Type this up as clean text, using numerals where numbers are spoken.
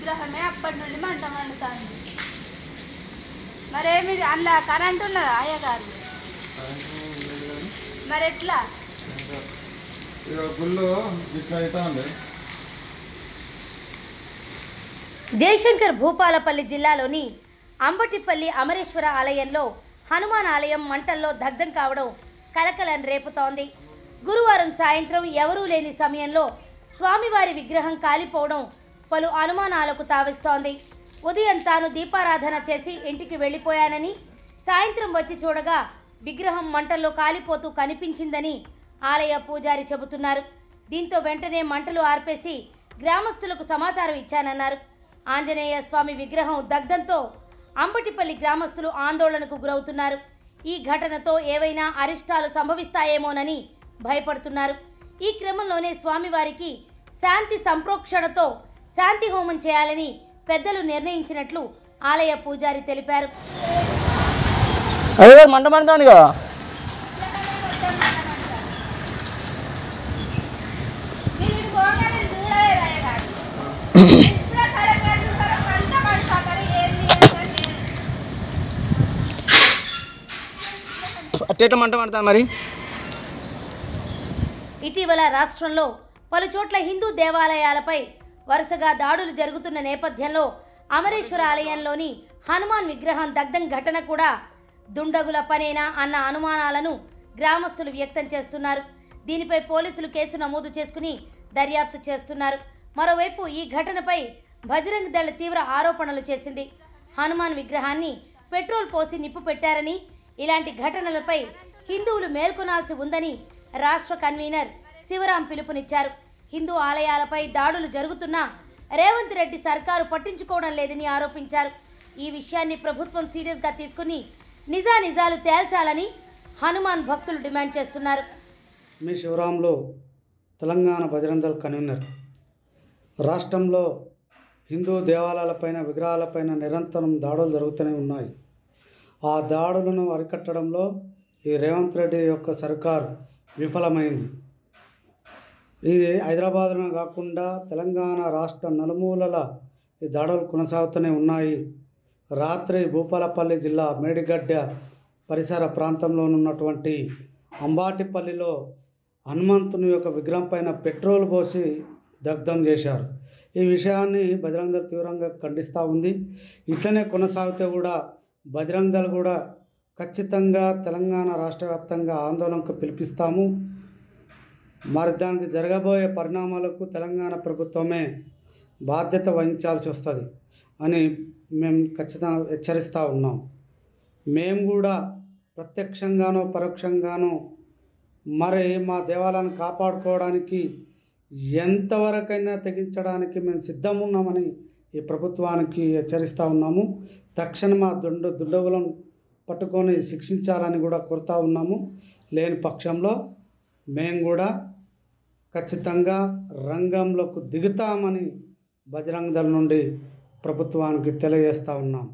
విగ్రహమే అప్పటి నుండి మంట మండుతుంది. మరేమి అందులో కరెంట్ ఉన్నదా అయ్యగారు? మరి ఎట్లా జయశంకర్ భూపాలపల్లి జిల్లాలోని అంబటిపల్లి అమరేశ్వర ఆలయంలో హనుమాన్ ఆలయం మంటల్లో దగ్ధం కావడం కలకలం రేపుతోంది. గురువారం సాయంత్రం ఎవరూ లేని సమయంలో స్వామివారి విగ్రహం కాలిపోవడం పలు అనుమానాలకు తావిస్తోంది. ఉదయం తాను దీపారాధన చేసి ఇంటికి వెళ్ళిపోయానని, సాయంత్రం వచ్చి చూడగా విగ్రహం మంటల్లో కాలిపోతూ కనిపించిందని ఆలయ పూజారి చెబుతున్నారు. దీంతో వెంటనే మంటలు ఆర్పేసి గ్రామస్తులకు సమాచారం ఇచ్చానన్నారు. ఆంజనేయ స్వామి విగ్రహం దగ్ధంతో అంబటిపల్లి గ్రామస్తులు ఆందోళనకు గురవుతున్నారు. ఈ ఘటనతో ఏవైనా అరిష్టాలు సంభవిస్తాయేమోనని భయపడుతున్నారు. ఈ క్రమంలోనే స్వామివారికి శాంతి సంప్రోక్షణతో శాంతి హోమం చేయాలని పెద్దలు నిర్ణయించినట్లు ఆలయ పూజారి తెలిపారు. ఇటీవల రాష్ట్రంలో పలు చోట్ల హిందూ దేవాలయాలపై వరుసగా దాడులు జరుగుతున్న నేపథ్యంలో అమరేశ్వర ఆలయంలోని హనుమాన్ విగ్రహం దగ్ధం ఘటన కూడా దుండగుల పనేనా అన్న అనుమానాలను గ్రామస్తులు వ్యక్తం చేస్తున్నారు. దీనిపై పోలీసులు కేసు నమోదు చేసుకుని దర్యాప్తు చేస్తున్నారు. మరోవైపు ఈ ఘటనపై బజరంగ్ దళ్ తీవ్ర ఆరోపణలు చేసింది. హనుమాన్ విగ్రహాన్ని పెట్రోల్ పోసి నిప్పు పెట్టారని, ఇలాంటి ఘటనలపై హిందువులు మేల్కొనాల్సి ఉందని రాష్ట్ర కన్వీనర్ శివరాం పిలుపునిచ్చారు. హిందూ ఆలయాలపై దాడులు జరుగుతున్నా రేవంత్ రెడ్డి సర్కారు పట్టించుకోవడం లేదని ఆరోపించారు. ఈ విషయాన్ని ప్రభుత్వం సీరియస్గా తీసుకుని నిజానిజాలు తేల్చాలని హనుమాన్ భక్తులు డిమాండ్ చేస్తున్నారు. మీ శివరాంలో తెలంగాణ బజరంగ్ దళ్ కన్వీనర్. రాష్ట్రంలో హిందూ దేవాలయాలపైన విగ్రహాలపైన నిరంతరం దాడులు జరుగుతూనే ఉన్నాయి. ఆ దాడులను అరికట్టడంలో ఈ రేవంత్ రెడ్డి యొక్క సర్కారు విఫలమైంది. ఇది హైదరాబాద్లో కాకుండా తెలంగాణ రాష్ట్ర నలుమూలల ఈ దాడులు కొనసాగుతూనే ఉన్నాయి. రాత్రి భూపాలపల్లి జిల్లా మేడిగడ్డ పరిసర ప్రాంతంలో ఉన్నటువంటి అంబాటిపల్లిలో హనుమంతుని యొక్క విగ్రహం పైన పెట్రోల్ పోసి దగ్ధం చేశారు. ఈ విషయాన్ని బజరంగ్ దళ్ తీవ్రంగా ఖండిస్తూ ఉంది. ఇట్లనే కొనసాగితే కూడా బజరంగ్ దళ్ కూడా ఖచ్చితంగా తెలంగాణ రాష్ట్ర వ్యాప్తంగా ఆందోళనకు పిలిపిస్తాము. మరి దానికి జరగబోయే పరిణామాలకు తెలంగాణ ప్రభుత్వమే బాధ్యత వహించాల్సి వస్తుంది అని మేము ఖచ్చితంగా హెచ్చరిస్తూ ఉన్నాం. మేము కూడా ప్రత్యక్షంగానో పరోక్షంగానో మరి మా దేవాలయాన్ని కాపాడుకోవడానికి ఎంతవరకైనా తెగించడానికి మేము సిద్ధమున్నామని ఈ ప్రభుత్వానికి హెచ్చరిస్తూ ఉన్నాము. తక్షణం మా దుండగులను పట్టుకొని శిక్షించాలని కూడా కోరుతూ ఉన్నాము. లేని పక్షంలో మేము కూడా ఖచ్చితంగా రంగంలోకి దిగుతామని బజరంగ్ దళ్ నుండి ప్రభుత్వానికి తెలియజేస్తూ ఉన్నాం.